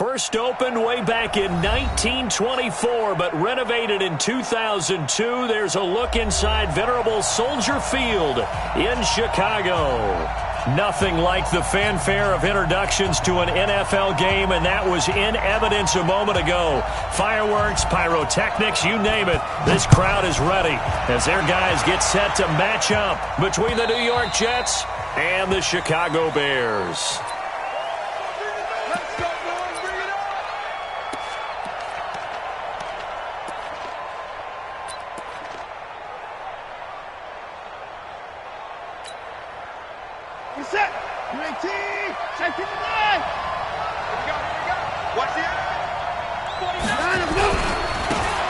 First opened way back in 1924, but renovated in 2002. There's a look inside venerable Soldier Field in Chicago. Nothing like the fanfare of introductions to an NFL game, and that was in evidence a moment ago. Fireworks, pyrotechnics, you name it. This crowd is ready as their guys get set to match up between the New York Jets and the Chicago Bears.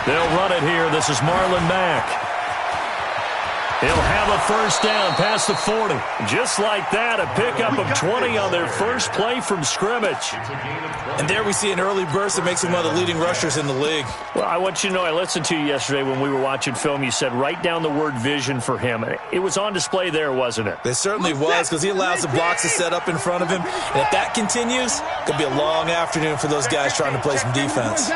They'll run it here. This is Marlon Mack. He'll have a first down past the 40. Just like that, a pickup of 20 on their first play from scrimmage. And there we see an early burst that makes him one of the leading rushers in the league. Well, I want you to know, I listened to you yesterday when we were watching film. You said write down the word vision for him. It was on display there, wasn't it? It certainly was, because he allows the blocks to set up in front of him. And if that continues, it could be a long afternoon for those guys trying to play some defense.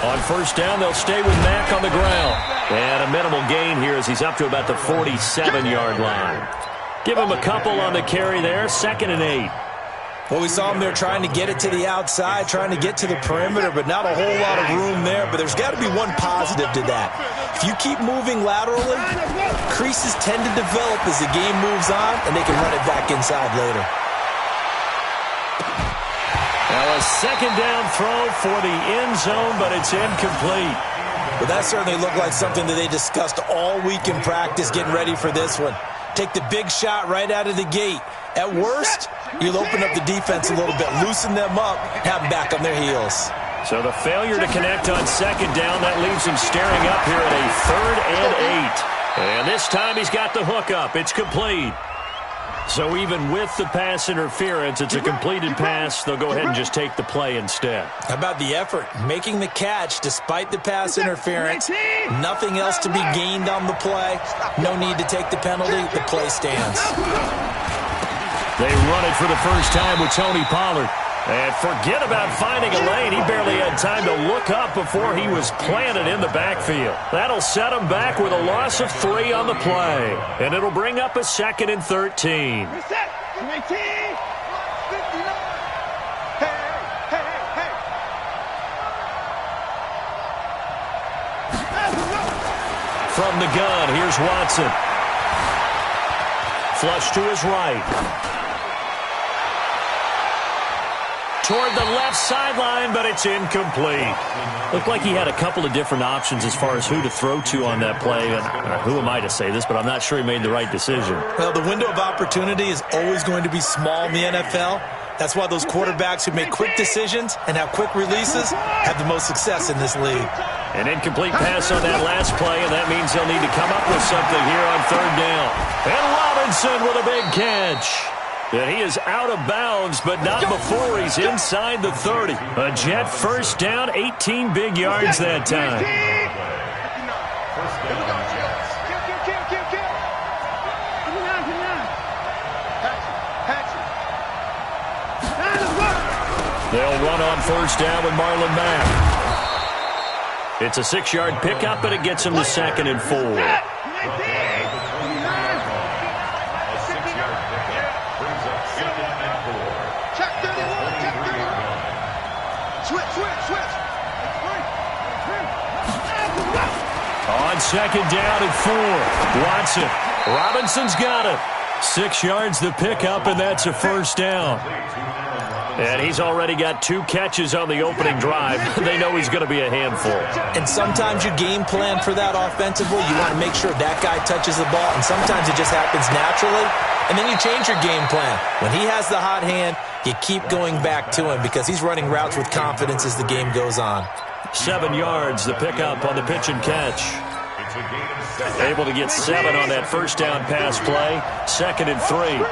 On first down, they'll stay with Mack on the ground. And a minimal gain here as he's up to about the 47-yard line. Give him a couple on the carry there, 2nd and 8. Well, we saw him there trying to get it to the outside, trying to get to the perimeter, but not a whole lot of room there. But there's got to be one positive to that. If you keep moving laterally, creases tend to develop as the game moves on, and they can run it back inside later. Now a second down throw for the end zone, but it's incomplete. But that certainly looked like something that they discussed all week in practice getting ready for this one. Take the big shot right out of the gate. At worst, you'll open up the defense a little bit, loosen them up, have them back on their heels. So the failure to connect on second down, that leaves him staring up here at a 3rd and 8. And this time he's got the hook up. It's complete. So even with the pass interference, it's a completed pass. They'll go ahead and just take the play instead. How about the effort? Making the catch despite the pass interference. Nothing else to be gained on the play. No need to take the penalty. The play stands. They run it for the first time with Tony Pollard. And forget about finding a lane. He barely had time to look up before he was planted in the backfield. That'll set him back with a loss of 3 on the play. And it'll bring up a 2nd and 13. From the gun, here's Watson. Flush to his right. Toward the left sideline, but it's incomplete. Looked like he had a couple of different options as far as who to throw to on that play. And who am I to say this, but I'm not sure he made the right decision. Well, the window of opportunity is always going to be small in the NFL. That's why those quarterbacks who make quick decisions and have quick releases have the most success in this league. An incomplete pass on that last play, and that means they'll need to come up with something here on 3rd down. And Robinson with a big catch. And he is out of bounds, but not before he's inside the 30. A Jet first down, 18 big yards that time. They'll run on first down with Marlon Mack. It's a 6-yard pickup, but it gets him to 2nd and 4. On 2nd down and 4. Watson. Robinson's got it. 6 yards the pickup, and that's a first down. And he's already got 2 catches on the opening drive. They know he's going to be a handful. And sometimes you game plan for that offensively. You want to make sure that guy touches the ball, and sometimes it just happens naturally. And then you change your game plan. When he has the hot hand, you keep going back to him because he's running routes with confidence as the game goes on. 7 yards, the pickup on the pitch and catch. Able to get 7 on that first down pass play. 2nd and 3.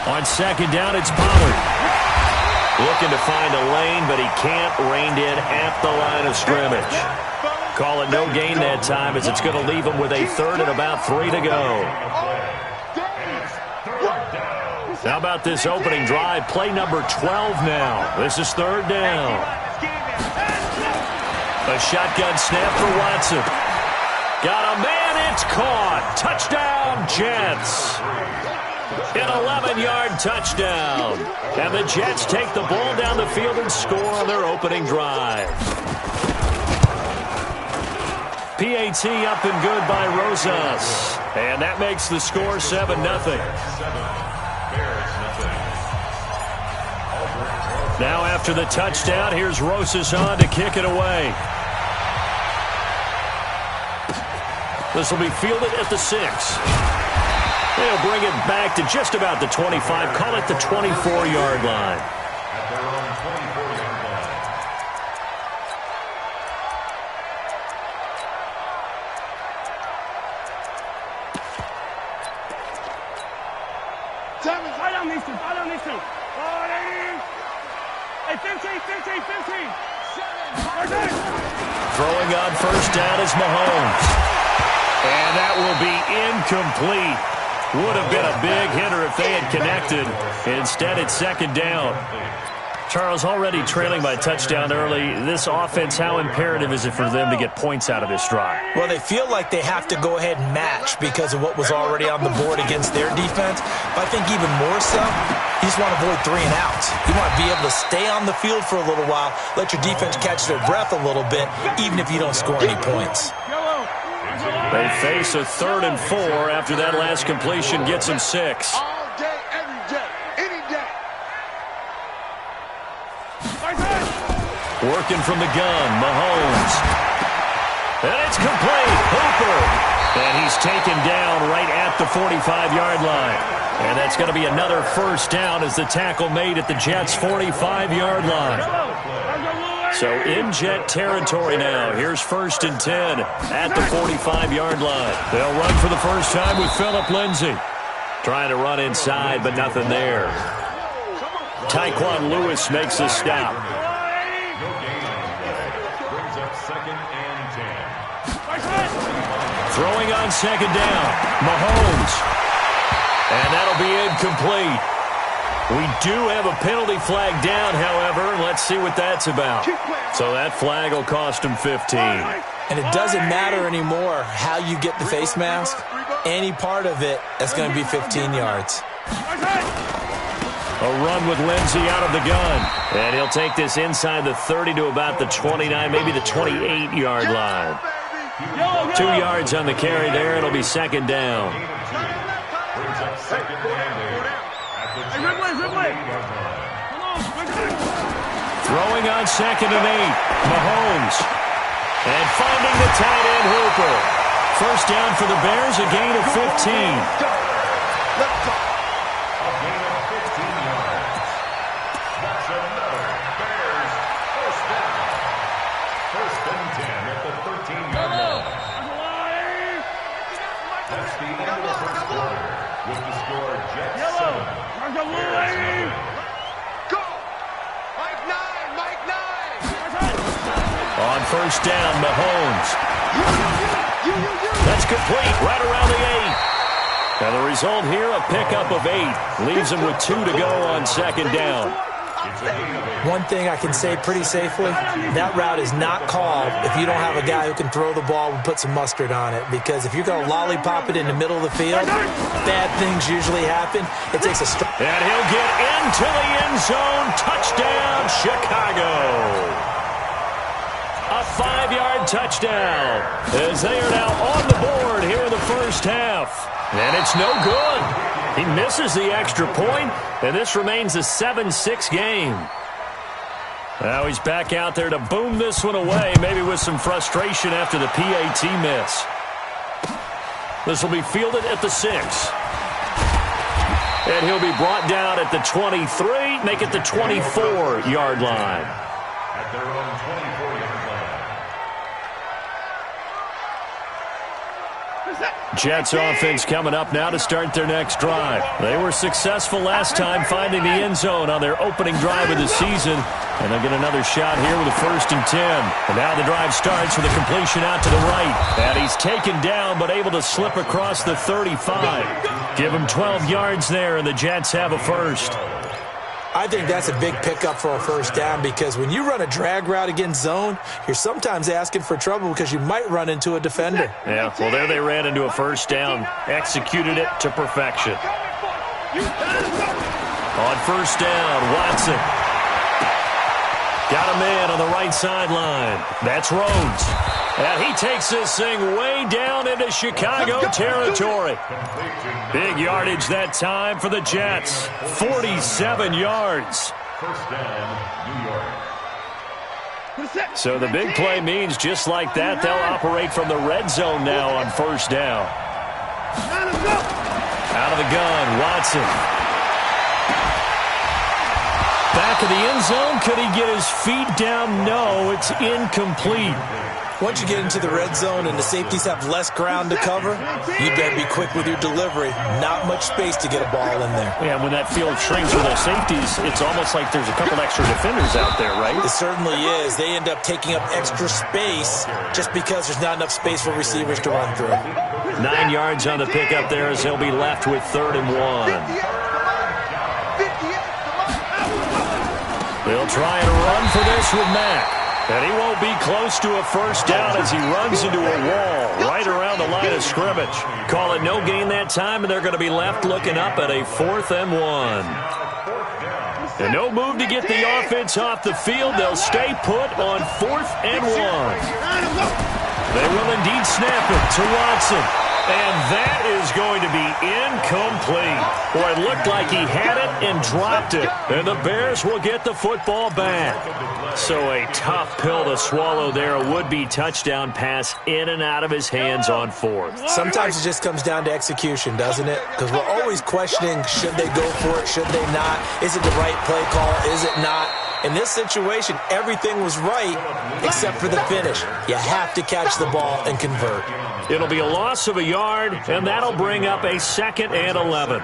On second down, it's Pollard. Looking to find a lane, but he can't. Reined in at the line of scrimmage. Call it no gain that time, as it's going to leave him with a third and about 3 to go. How about this opening drive? Play number 12 now. This is third down. A shotgun snap for Watson. Got a man, it's caught. Touchdown, Jets. An 11-yard touchdown. And the Jets take the ball down the field and score on their opening drive. PAT up and good by Rosas. And that makes the score 7-0. Now after the touchdown, here's Rosas on to kick it away. This will be fielded at the 6. They'll bring it back to just about the 25. Call it the 24-yard line. Throwing on first down is Mahomes. And that will be incomplete. Would have been a big hitter if they had connected. Instead, it's second down. Charles, already trailing by touchdown early. This offense, how imperative is it for them to get points out of this drive? Well, they feel like they have to go ahead and match because of what was already on the board against their defense. But I think even more so, you just want to avoid 3 and outs. You want to be able to stay on the field for a little while, let your defense catch their breath a little bit, even if you don't score any points. They face a 3rd and 4 after that last completion gets them 6. All day, every day, any day. Working from the gun, Mahomes. And it's complete. Hooper. And he's taken down right at the 45-yard line. And that's going to be another first down as the tackle made at the Jets' 45-yard line. So in Jet territory now. Here's 1st and 10 at the 45-yard line. They'll run for the first time with Phillip Lindsay. Trying to run inside, but nothing there. Tyquan Lewis makes the stop. Throwing on second down, Mahomes. And that'll be incomplete. We do have a penalty flag down, however. Let's see what that's about. So that flag will cost him 15. And it doesn't matter anymore how you get the face mask. Any part of it, that's going to be 15 yards. A run with Lindsay out of the gun. And he'll take this inside the 30 to about the 29, maybe the 28-yard line. 2 yards on the carry there. It'll be second down. Throwing on second and 8. Mahomes. And finding the tight end, Hooper. First down for the Bears, a gain of 15. On first down, Mahomes. That's complete, right around the 8. And the result here, a pickup of 8. Leaves him with 2 to go on second down. One thing I can say pretty safely, that route is not called if you don't have a guy who can throw the ball and put some mustard on it. Because if you're going to lollipop it in the middle of the field, bad things usually happen. It takes a strike. And he'll get into the end zone. Touchdown, Chicago. A 5-yard touchdown as they are now on the board here in the first half. And it's no good. He misses the extra point, and this remains a 7-6 game. Now he's back out there to boom this one away, maybe with some frustration after the PAT miss. This will be fielded at the 6. And he'll be brought down at the 23, make it the 24-yard line. At their own 24-yard line. Jets offense coming up now to start their next drive. They were successful last time finding the end zone on their opening drive of the season. And they'll get another shot here with a 1st and 10. And now the drive starts with a completion out to the right. And he's taken down but able to slip across the 35. Give him 12 yards there, and the Jets have a first. I think that's a big pickup for a 1st down, because when you run a drag route against zone, you're sometimes asking for trouble because you might run into a defender. Yeah, well, there they ran into a 1st down, executed it to perfection. On 1st down, Watson. Got a man on the right sideline. That's Rhodes. And he takes this thing way down into Chicago territory. Big yardage that time for the Jets. 47 yards. 1st down, New York. So the big play means just like that, they'll operate from the red zone now on 1st down. Out of the gun, Watson. Back of the end zone. Could he get his feet down? No, it's incomplete. Once you get into the red zone and the safeties have less ground to cover, you better be quick with your delivery. Not much space to get a ball in there. Yeah, when that field shrinks with those safeties, it's almost like there's a couple extra defenders out there, right? It certainly is. They end up taking up extra space just because there's not enough space for receivers to run through. 9 yards on the pickup there as they'll be left with 3rd and 1. They'll try and run for this with Mack. And he won't be close to a 1st down as he runs into a wall right around the line of scrimmage. Call it no gain that time, and they're going to be left looking up at a 4th and 1. And no move to get the offense off the field. They'll stay put on 4th and 1. They will indeed snap it to Watson. And that is going to be incomplete. Boy, it looked like he had it and dropped it. And the Bears will get the football back. So a tough pill to swallow there. A would-be touchdown pass in and out of his hands on 4th. Sometimes it just comes down to execution, doesn't it? Because we're always questioning, should they go for it, should they not? Is it the right play call, is it not? In this situation, everything was right except for the finish. You have to catch the ball and convert. It'll be a loss of a yard, and that'll bring up a 2nd and 11.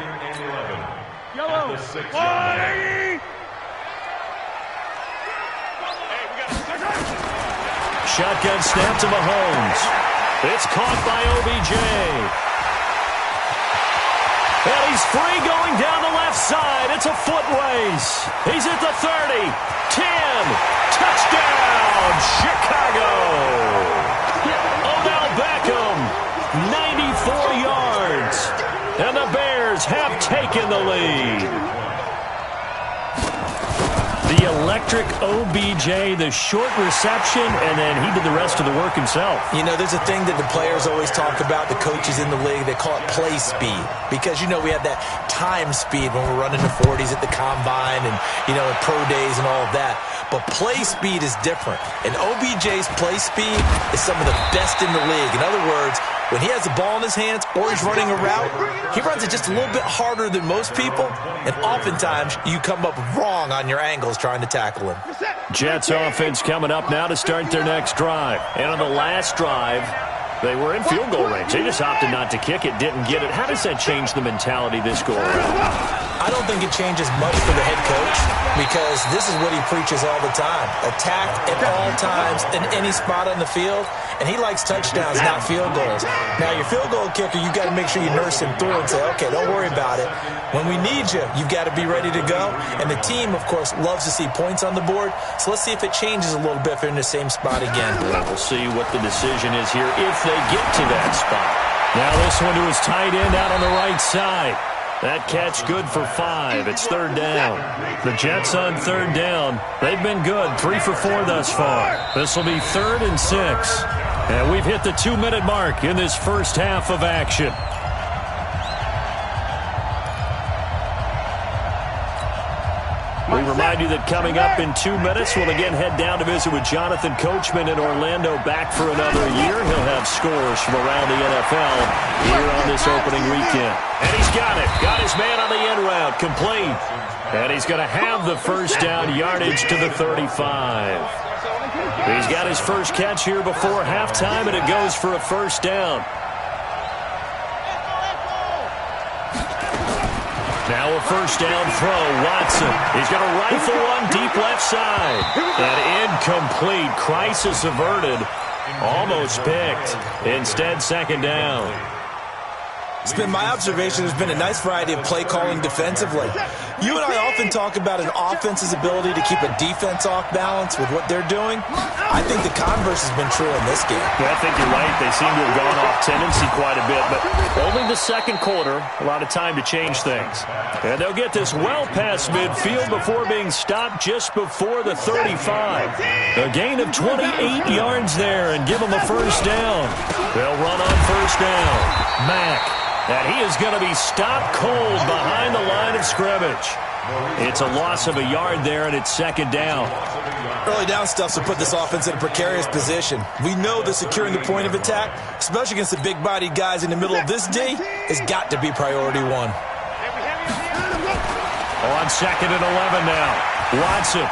Shotgun snap to Mahomes. It's caught by OBJ. And he's free going down the left side. It's a foot race. He's at the 30, 10, touchdown, Chicago. Odell Beckham, 94 yards. And the Bears have taken the lead. The electric OBJ, the short reception, and then he did the rest of the work himself. You know, there's a thing that the players always talk about, the coaches in the league, they call it play speed. Because, you know, we had that time speed when we're running the 40s at the combine and, you know, pro days and all of that. But play speed is different. And OBJ's play speed is some of the best in the league. In other words, when he has the ball in his hands or he's running a route, he runs it just a little bit harder than most people, and oftentimes you come up wrong on your angles trying to tackle him. Jets offense coming up now to start their next drive. And on the last drive, they were in field goal range. They just opted not to kick it, didn't get it. How does that change the mentality this go around? I don't think it changes much for the head coach because this is what he preaches all the time. Attack at all times in any spot on the field, and he likes touchdowns, not field goals. Now, your field goal kicker, you've got to make sure you nurse him through and say, okay, don't worry about it. When we need you, you've got to be ready to go. And the team, of course, loves to see points on the board. So let's see if it changes a little bit if they're in the same spot again. Well, we'll see what the decision is here if they get to that spot. Now this one to his tight end out on the right side. That catch good for 5. It's 3rd down. The Jets on 3rd down. They've been good, 3 for 4 thus far. This will be 3rd and 6. And we've hit the 2-minute mark in this first half of action. We remind you that coming up in 2 minutes, we'll again head down to visit with Jonathan Coachman in Orlando, back for another year. He'll have scores from around the NFL here on this opening weekend. And he's got it. Got his man on the end route, complete. And he's going to have the first down, yardage to the 35. He's got his first catch here before halftime, and it goes for a first down. Now a first down throw. Watson. He's going to rifle one deep left side. And incomplete. Crisis averted. Almost picked. Instead, second down. It's been my observation there's been a nice variety of play calling defensively. You and I often talk about an offense's ability to keep a defense off balance with what they're doing. I think the converse has been true in this game. Yeah, I think you're right. They seem to have gone off tendency quite a bit, but only the second quarter, a lot of time to change things. And they'll get this well past midfield before being stopped just before the 35. A gain of 28 yards there and give them a first down. They'll run on first down. Mack. And he is going to be stopped cold behind the line of scrimmage. It's a loss of a yard there, and it's second down. Early down stuff to put this offense in a precarious position. We know that securing the point of attack, especially against the big-bodied guys in the middle of this D, has got to be priority one. On second and 11 now. Watson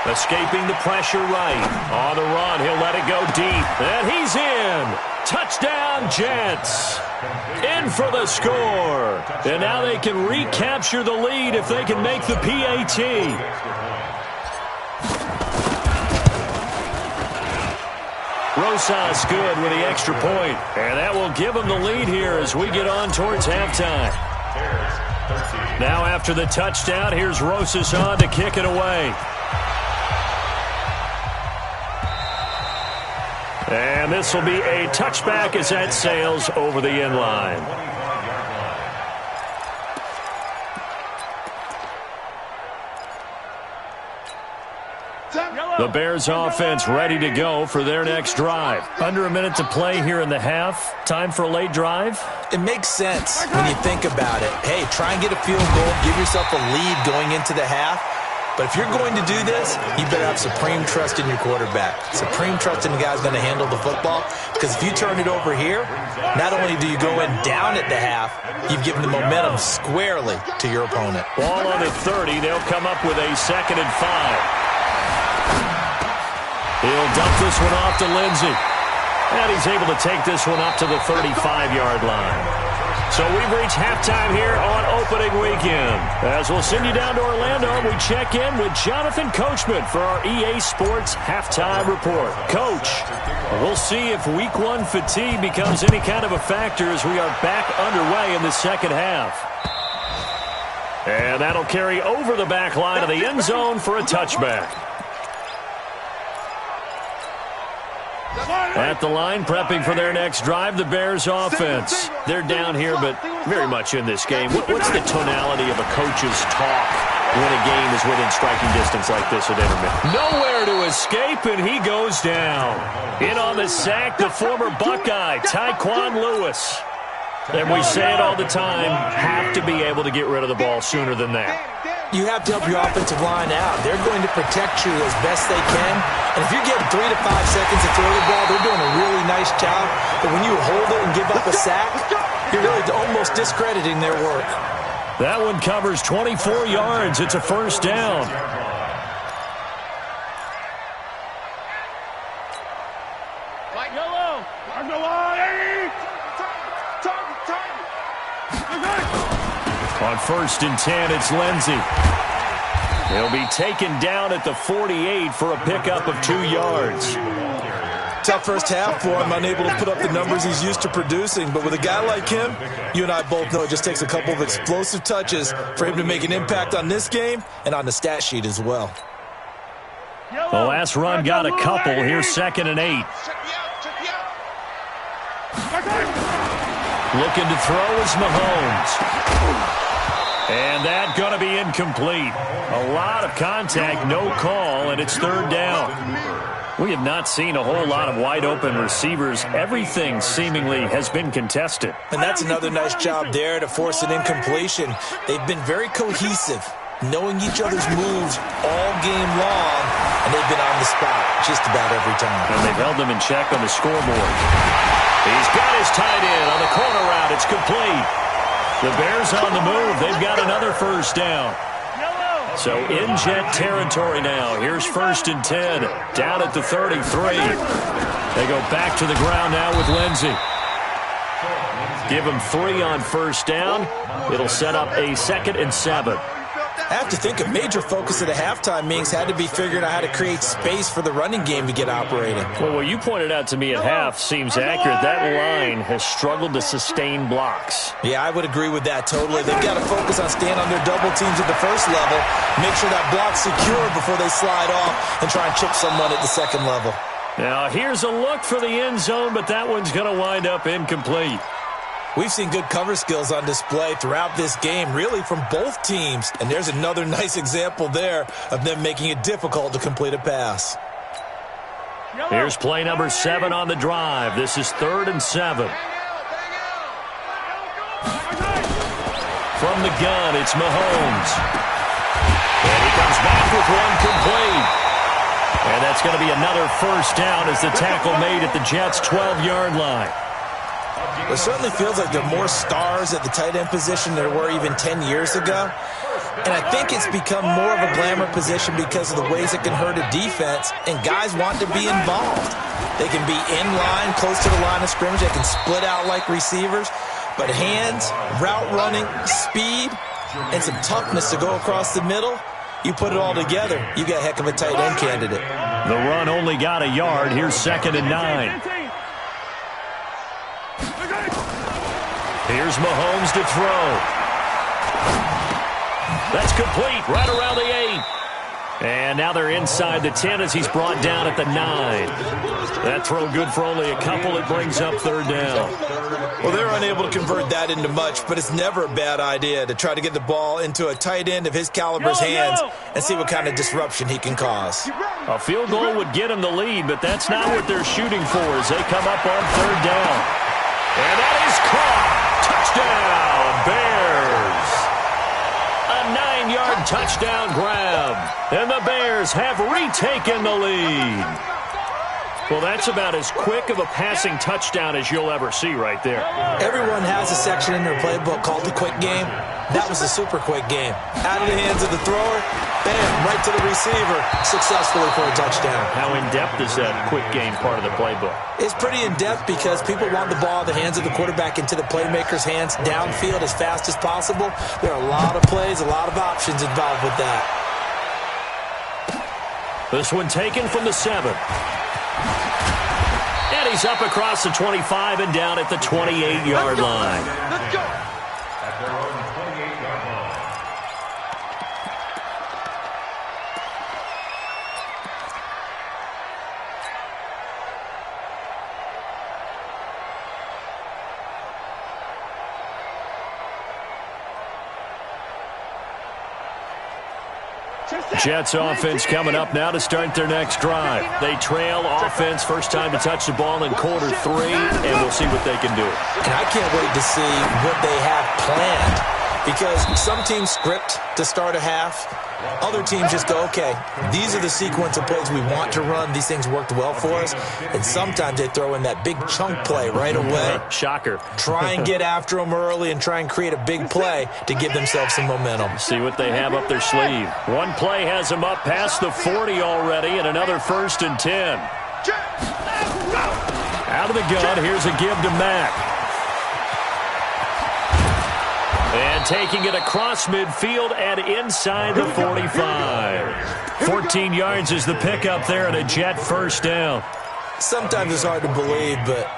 escaping the pressure right. On the run, he'll let it go deep. And he's in. Touchdown, Jets. In for the score. And now they can recapture the lead if they can make the PAT. Rosas good with the extra point. And that will give them the lead here as we get on towards halftime. Now after the touchdown, here's Rosas on to kick it away. And this will be a touchback as that sails over the end line. The Bears offense ready to go for their next drive. Under a minute to play here in the half. Time for a late drive. It makes sense when you think about it. Hey, try and get a field goal. Give yourself a lead going into the half. But if you're going to do this, you better have supreme trust in your quarterback. Supreme trust in the guy who's going to handle the football. Because if you turn it over here, not only do you go in down at the half, you've given the momentum squarely to your opponent. Ball on the 30. They'll come up with a 2nd and 5. He'll dump this one off to Lindsey. And he's able to take this one up to the 35-yard line. So we've reached halftime here on opening weekend. As we'll send you down to Orlando, we check in with Jonathan Coachman for our EA Sports Halftime Report. Coach, we'll see if Week 1 fatigue becomes any kind of a factor as we are back underway in the second half. And that'll carry over the back line of the end zone for a touchback. At the line, prepping for their next drive, the Bears offense. They're down here, but very much in this game. What's the tonality of a coach's talk when a game is within striking distance like this at intermission? Nowhere to escape, and he goes down. In on the sack, the former Buckeye, Tyquan Lewis. And we say it all the time, have to be able to get rid of the ball sooner than that. You have to help your offensive line out. They're going to protect you as best they can. And if you're getting 3 to 5 seconds to throw the ball, they're doing a really nice job. But when you hold it and give up a sack, you're really almost discrediting their work. That one covers 24 yards. It's a first down. On 1st and 10, it's Lindsey. He'll be taken down at the 48 for a pickup of 2 yards. Tough first half for him, unable to put up the numbers he's used to producing. But with a guy like him, you and I both know it just takes a couple of explosive touches for him to make an impact on this game and on the stat sheet as well. The last run got a couple. Here's 2nd and 8. Looking to throw is Mahomes. And that's going to be incomplete. A lot of contact, no call, and it's 3rd down. We have not seen a whole lot of wide-open receivers. Everything seemingly has been contested. And that's another nice job there to force an incompletion. They've been very cohesive, knowing each other's moves all game long, and they've been on the spot just about every time. And they've held them in check on the scoreboard. He's got his tight end on the corner route. It's complete. The Bears on the move. They've got another first down. So in Jet territory now. Here's 1st and 10. Down at the 33. They go back to the ground now with Lindsey. Give him 3 on first down. It'll set up a 2nd and 7. I have to think a major focus of the halftime meetings had to be figuring out how to create space for the running game to get operating. Well, what you pointed out to me at half seems accurate. That line has struggled to sustain blocks. Yeah, I would agree with that totally. They've got to focus on staying on their double teams at the first level, make sure that block's secure before they slide off and try and chip someone at the second level. Now, here's a look for the end zone, but that one's going to wind up incomplete. We've seen good cover skills on display throughout this game, really from both teams. And there's another nice example there of them making it difficult to complete a pass. Here's play number 7 on the drive. This is 3rd and 7. From the gun, it's Mahomes. And he comes back with one complete. And that's going to be another first down as the tackle made at the Jets' 12-yard line. It certainly feels like there are more stars at the tight end position than there were even 10 years ago. And I think it's become more of a glamour position because of the ways it can hurt a defense, and guys want to be involved. They can be in line, close to the line of scrimmage. They can split out like receivers. But hands, route running, speed, and some toughness to go across the middle, you put it all together, you got a heck of a tight end candidate. The run only got a yard. Here's 2nd and 9. Here's Mahomes to throw. That's complete right around the 8. And now they're inside the 10 as he's brought down at the 9. That throw good for only a couple. It brings up 3rd down. Well, they're unable to convert that into much, but it's never a bad idea to try to get the ball into a tight end of his caliber's hands and see what kind of disruption he can cause. A field goal would get him the lead, but that's not what they're shooting for as they come up on 3rd down. And that is caught. Touchdown, Bears. A 9-yard touchdown grab. And the Bears have retaken the lead. Well, that's about as quick of a passing touchdown as you'll ever see right there. Everyone has a section in their playbook called the quick game. That was a super quick game. Out of the hands of the thrower, bam, right to the receiver, successfully for a touchdown. How in-depth is that quick game part of the playbook? It's pretty in-depth because people want the ball in the hands of the quarterback into the playmaker's hands downfield as fast as possible. There are a lot of plays, a lot of options involved with that. This one taken from the 7. And he's up across the 25 and down at the 28-yard line. Let's go. At their own 28-yard line. Jets offense coming up now to start their next drive. They trail offense, first time to touch the ball in quarter 3, and we'll see what they can do. And I can't wait to see what they have planned because some teams script to start a half. Other teams just go, okay, these are the sequence of plays we want to run. These things worked well for us. And sometimes they throw in that big chunk play right away. Shocker. Try and get after them early and try and create a big play to give themselves some momentum. See what they have up their sleeve. One play has them up past the 40 already, and another 1st and 10. Out of the gun, here's a give to Mack. And taking it across midfield and inside the 45. 14 yards is the pickup there and a Jet first down. Sometimes it's hard to believe, but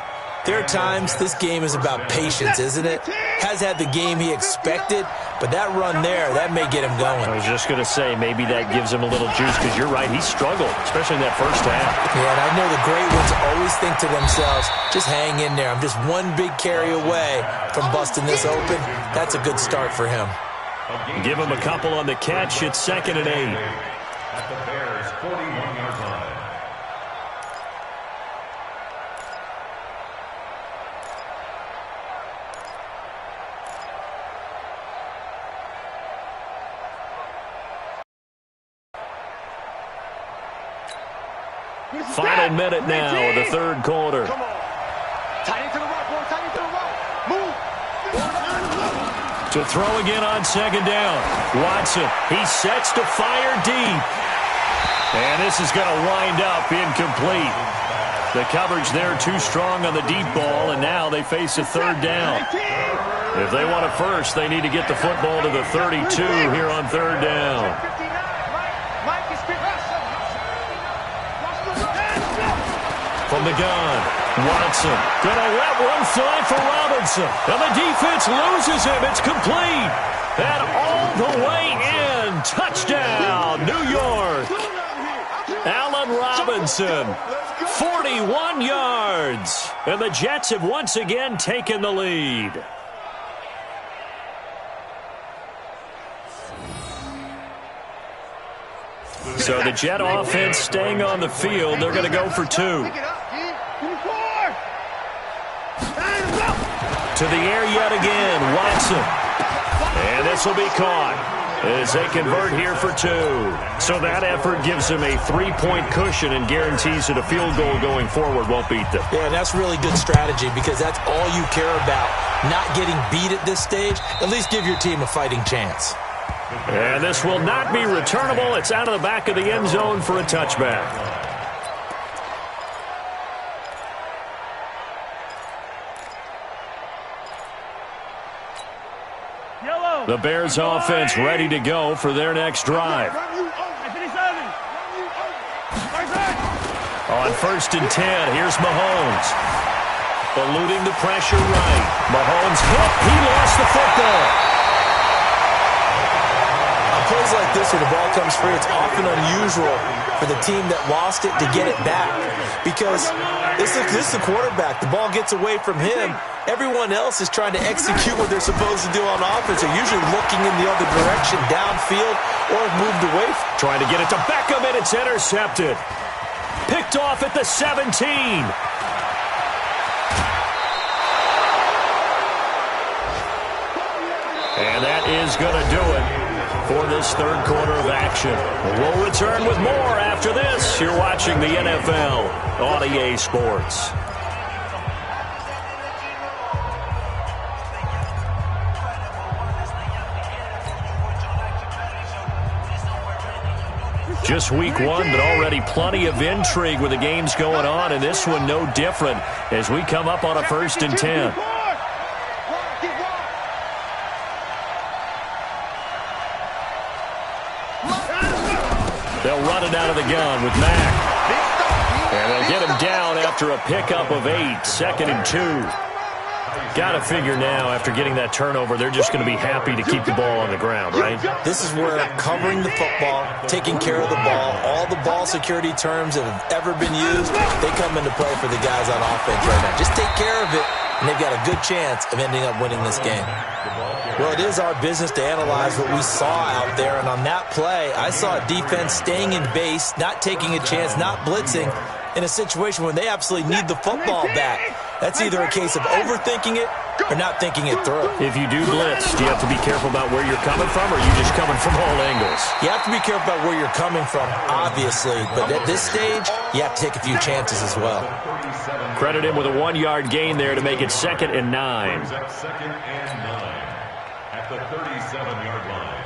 there are times this game is about patience, isn't it? Has had the game he expected, but that run there, that may get him going. I was just going to say, maybe that gives him a little juice because you're right, he struggled, especially in that first half. Yeah, and I know the great ones always think to themselves, just hang in there. I'm just one big carry away from busting this open. That's a good start for him. Give him a couple on the catch. It's 2nd and 8. At the Bears' 41-yard line. Final minute now, the 3rd quarter. Come on. Tight end to the right, boy. Tight end to the right. Move. To throw again on 2nd down. Watson, he sets to fire deep. And this is going to wind up incomplete. The coverage there too strong on the deep ball, and now they face a third down. If they want it first, they need to get the football to the 32 here on third down. From the gun, Watson gonna let one fly for Robinson, and the defense loses him. It's complete, and all the way in. Touchdown, New York. Allen Robinson, 41 yards, and the Jets have once again taken the lead. So the Jet offense staying on the field. They're going to go for two. To the air yet again, Watson. And this will be caught as they convert here for two. So that effort gives them a 3-point cushion and guarantees that a field goal going forward won't beat them. Yeah, and that's really good strategy because that's all you care about. Not getting beat at this stage. At least give your team a fighting chance. And this will not be returnable. It's out of the back of the end zone for a touchback. The Bears offense ready to go for their next drive. On 1st and 10, here's Mahomes. Eluding the pressure right. Mahomes hit. He lost the football. Plays like this where the ball comes free, it's often unusual for the team that lost it to get it back because this is the quarterback. The ball gets away from him. Everyone else is trying to execute what they're supposed to do on offense. They're usually looking in the other direction, downfield, or have moved away. Trying to get it to Beckham, and it's intercepted. Picked off at the 17. And that is going to do it for this third quarter of action. We'll return with more after this. You're watching the NFL on EA Sports. Just week one, but already plenty of intrigue with the games going on, and this one no different as we come up on a 1st and 10. They'll run it out of the gun with Mack. And they'll get him down after a pickup of 8, 2nd and 2. Got to figure now, after getting that turnover, they're just going to be happy to keep the ball on the ground, right? This is where covering the football, taking care of the ball, all the ball security terms that have ever been used, they come into play for the guys on offense right now. Just take care of it, and they've got a good chance of ending up winning this game. Well, it is our business to analyze what we saw out there, and on that play, I saw a defense staying in base, not taking a chance, not blitzing, in a situation when they absolutely need the football back. That's either a case of overthinking it or not thinking it through. If you do blitz, do you have to be careful about where you're coming from, or are you just coming from all angles? You have to be careful about where you're coming from, obviously, but at this stage, you have to take a few chances as well. Credit him with a 1-yard gain there to make it 2nd and 9. At the 37-yard line.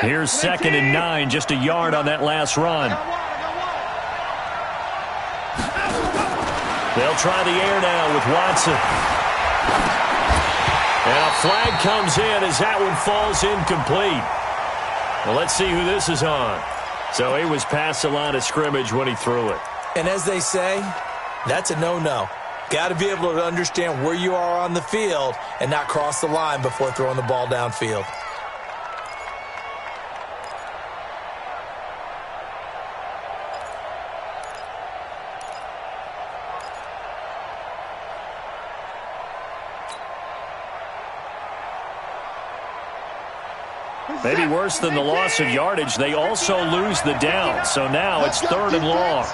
Here's 2nd and 9, just a yard on that last run. They'll try the air now with Watson. And a flag comes in as that one falls incomplete. Well, let's see who this is on. So he was past the line of scrimmage when he threw it. And as they say, that's a no-no. Got to be able to understand where you are on the field and not cross the line before throwing the ball downfield. Maybe worse than the loss of yardage, they also lose the down. So now it's 3rd and long.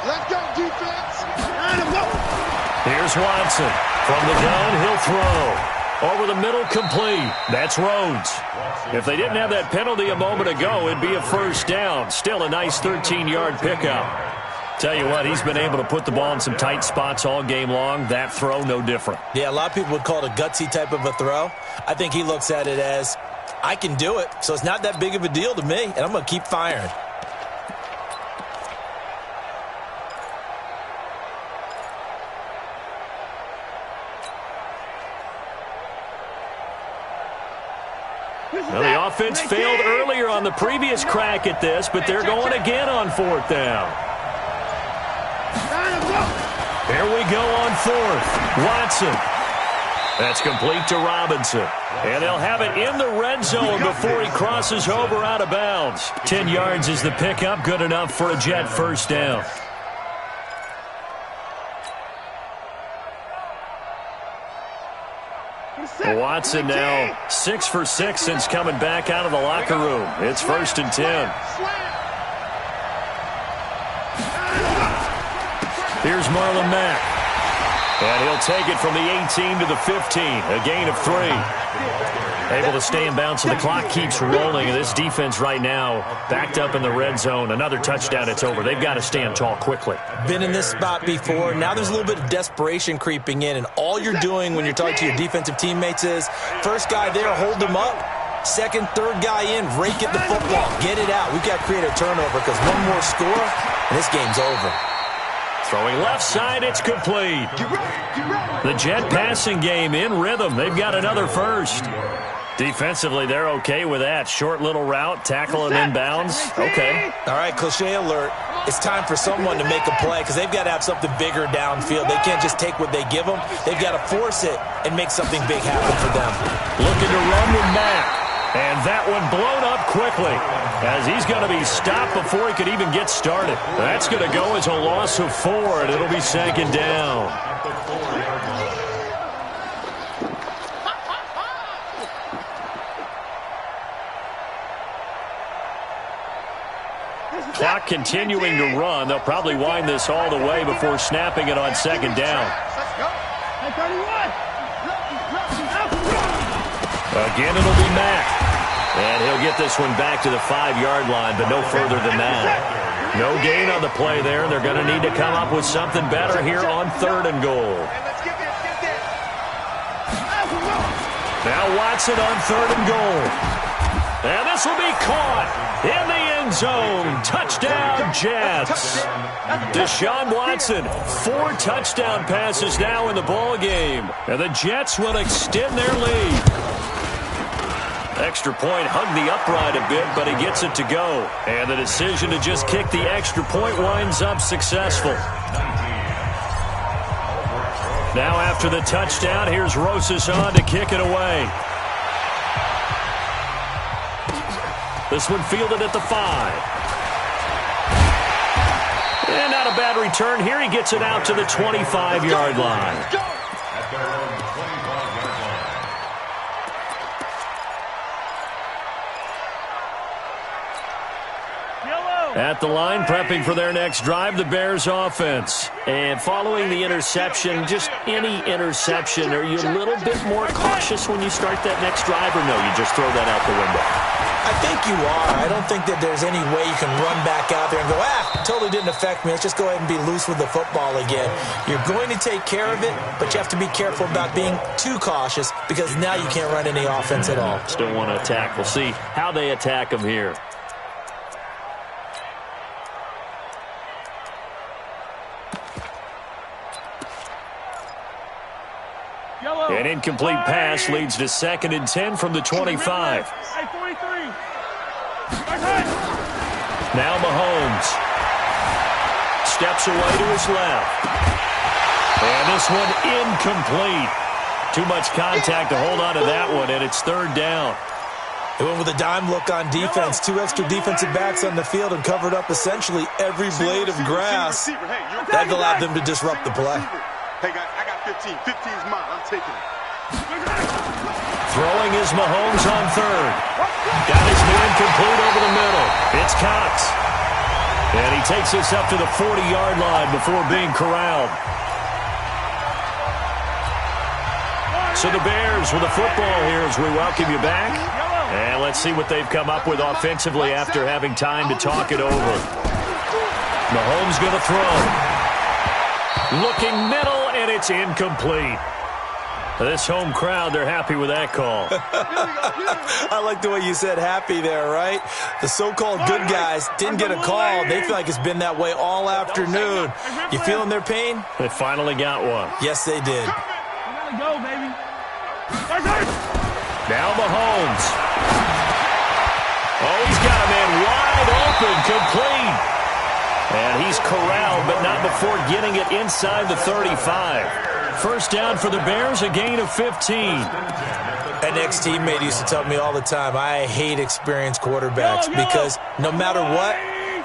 Let's go, defense. Here's Watson. From the gun, he'll throw. Over the middle, complete. That's Rhodes. If they didn't have that penalty a moment ago, it'd be a 1st down. Still a nice 13-yard pickup. Tell you what, he's been able to put the ball in some tight spots all game long. That throw, no different. Yeah, a lot of people would call it a gutsy type of a throw. I think he looks at it as, I can do it, so it's not that big of a deal to me, and I'm going to keep firing. Well, the offense failed earlier on the previous crack at this, but they're going again on 4th down. Here we go on 4th. Watson. That's complete to Robinson. And they'll have it in the red zone before he crosses over out of bounds. 10 yards is the pickup, good enough for a Jet first down. Watson now 6 for 6 since coming back out of the locker room. It's 1st and 10. Here's Marlon Mack. And he'll take it from the 18 to the 15. A gain of 3. Able to stay in bounds, so the clock keeps rolling. And this defense right now backed up in the red zone. Another touchdown, it's over. They've got to stand tall quickly. Been in this spot before. Now there's a little bit of desperation creeping in. And all you're doing when you're talking to your defensive teammates is, first guy there, hold him up. Second, third guy in, rake at the football. Get it out. We've got to create a turnover because one more score, and this game's over. Throwing left side, it's complete. The Jet passing game in rhythm. They've got another first. Defensively, they're okay with that. Short little route, tackle and inbounds. Okay. All right, cliche alert. It's time for someone to make a play because they've got to have something bigger downfield. They can't just take what they give them. They've got to force it and make something big happen for them. Looking to run with Mack. And that one blown up quickly as he's going to be stopped before he could even get started. That's going to go as a loss of 4, and it'll be 2nd down. Clock continuing to run. They'll probably wind this all the way before snapping it on 2nd down. Again, it'll be Mack. And he'll get this one back to the 5-yard line, but no further than that. No gain on the play there. They're going to need to come up with something better here on 3rd and goal. Now Watson on 3rd and goal. And this will be caught in the end zone. Touchdown, Jets. Deshaun Watson, 4 touchdown passes now in the ball game. And the Jets will extend their lead. Extra point hugged the upright a bit, but he gets it to go. And the decision to just kick the extra point winds up successful. Now after the touchdown, here's Rosas on to kick it away. This one fielded at the 5. And not a bad return here. He gets it out to the 25-yard line. At the line, prepping for their next drive, the Bears offense. And following the interception, just any interception, are you a little bit more cautious when you start that next drive, or no, you just throw that out the window? I think you are. I don't think that there's any way you can run back out there and go, totally didn't affect me. Let's just go ahead and be loose with the football again. You're going to take care of it, but you have to be careful about being too cautious because now you can't run any offense at all. Still want to attack. We'll see how they attack them here. An incomplete pass leads to 2nd and 10 from the 25. Now Mahomes steps away to his left. And this one incomplete. Too much contact to hold on to that one, and it's 3rd down. They went with a dime look on defense. 2 extra defensive backs on the field and covered up essentially every blade of grass. That allowed them to disrupt the play. Hey, guys, I got 15. 15's mine. I'm taking it. Throwing is Mahomes on 3rd. Got his man complete over the middle. It's Cox. And he takes this up to the 40-yard line before being corralled. So the Bears with the football here as we welcome you back. And let's see what they've come up with offensively after having time to talk it over. Mahomes going to throw. Looking middle, and it's incomplete. This home crowd, they're happy with that call. I like the way you said happy there, right? The so-called good guys didn't get a call. They feel like it's been that way all afternoon. You feeling their pain? They finally got one. Yes, they did. Go, baby. Now Mahomes. Oh, he's got a man wide open, complete. And he's corralled, but not before getting it inside the 35. First down for the Bears, a gain of 15. An ex-teammate used to tell me all the time, I hate experienced quarterbacks because no matter what,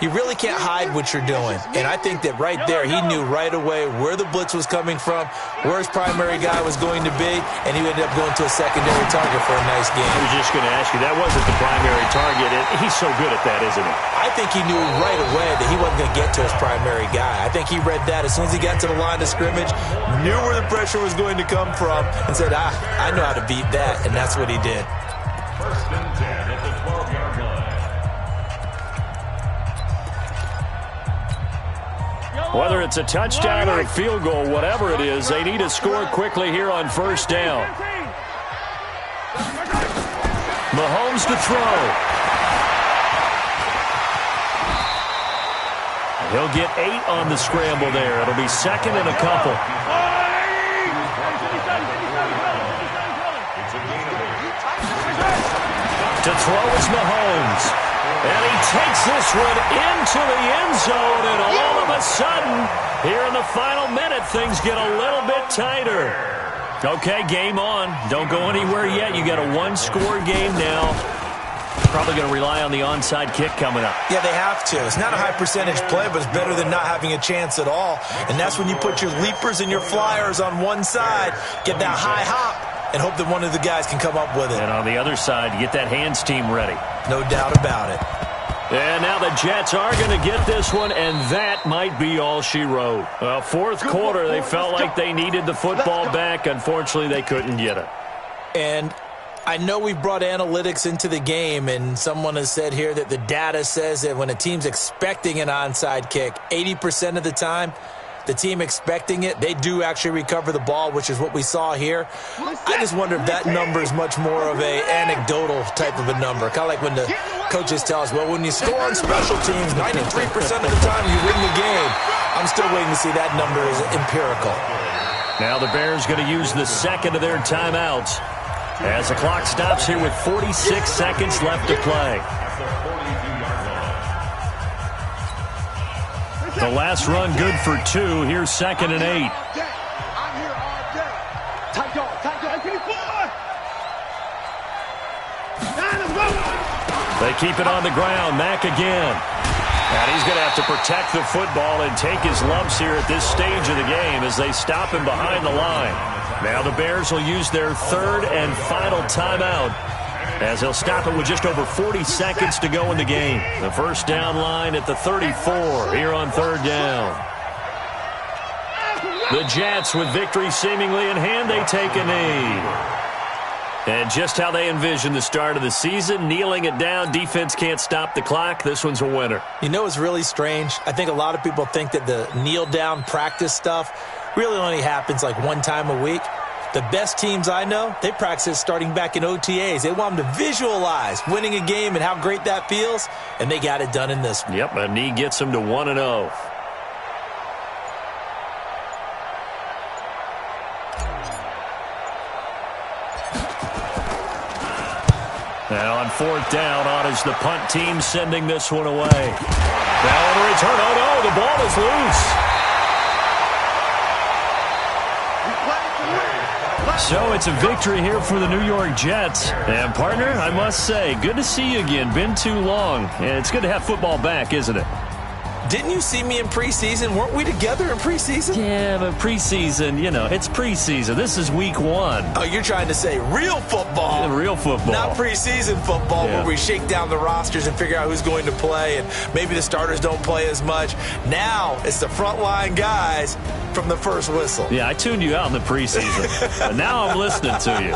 you really can't hide what you're doing. And I think that right there, he knew right away where the blitz was coming from, where his primary guy was going to be, and he ended up going to a secondary target for a nice game. I was just going to ask you, that wasn't the primary target. He's so good at that, isn't he? I think he knew right away that he wasn't going to get to his primary guy. I think he read that as soon as he got to the line of scrimmage, knew where the pressure was going to come from, and said, I know how to beat that, and that's what he did. First and 10 at the 12-yard line. Whether it's a touchdown or a field goal, whatever it is, they need to score quickly here on first down. Mahomes to throw. He'll get 8 on the scramble there. It'll be second and a couple. To throw is Mahomes. And he takes this one into the end zone, and all of a sudden, here in the final minute, things get a little bit tighter. Okay, game on. Don't go anywhere yet. You got a one-score game now. Probably going to rely on the onside kick coming up. Yeah, they have to. It's not a high-percentage play, but it's better than not having a chance at all. And that's when you put your leapers and your flyers on one side, get that high hop, and hope that one of the guys can come up with it. And on the other side, get that hands team ready. No doubt about it. And now the Jets are going to get this one, and that might be all she wrote. Fourth quarter, they felt like they needed the football back. Unfortunately, they couldn't get it. And I know we brought analytics into the game, and someone has said here that the data says that when a team's expecting an onside kick, 80% of the time, the team expecting it, they do actually recover the ball, which is what we saw here. I just wonder if that number is much more of a anecdotal type of a number. Kind of like when the coaches tell us, well, when you score on special teams, 93% of the time you win the game. I'm still waiting to see that number is empirical. Now the Bears going to use the second of their timeouts as the clock stops here with 46 seconds left to play. The last run good for 2. Here's second and 8. I'm here all day. Tight dog. They keep it on the ground. Mack again. And he's going to have to protect the football and take his lumps here at this stage of the game as they stop him behind the line. Now the Bears will use their third and final timeout as they'll stop it with just over 40 seconds to go in the game. The first down line at the 34 here on third down. The Jets with victory seemingly in hand, they take a knee. And just how they envision the start of the season, kneeling it down, defense can't stop the clock. This one's a winner. You know what's really strange? I think a lot of people think that the kneel-down practice stuff really only happens like one time a week. The best teams I know, they practice starting back in OTAs. They want them to visualize winning a game and how great that feels, and they got it done in this one. Yep, a knee gets them to 1-0. Now on fourth down, on is the punt team sending this one away. Now on return, oh no, the ball is loose. So it's a victory here for the New York Jets. And, partner, I must say, good to see you again. Been too long. And it's good to have football back, isn't it? Didn't you see me in preseason? Weren't we together in preseason? Yeah, but preseason, you know, it's preseason. This is week 1. Oh, you're trying to say real football. Yeah, real football. Not preseason football where we shake down the rosters and figure out who's going to play, and maybe the starters don't play as much. Now it's the frontline guys from the first whistle. Yeah, I tuned you out in the preseason. But now I'm listening to you.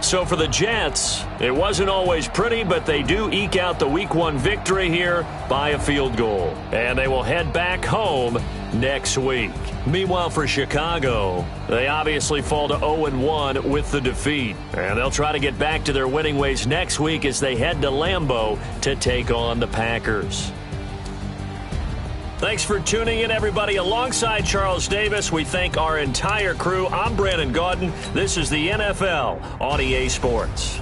So for the Jets, it wasn't always pretty, but they do eke out the Week 1 victory here by a field goal. And they will head back home next week. Meanwhile, for Chicago, they obviously fall to 0-1 with the defeat. And they'll try to get back to their winning ways next week as they head to Lambeau to take on the Packers. Thanks for tuning in, everybody. Alongside Charles Davis, we thank our entire crew. I'm Brandon Gaudin. This is the NFL on EA Sports.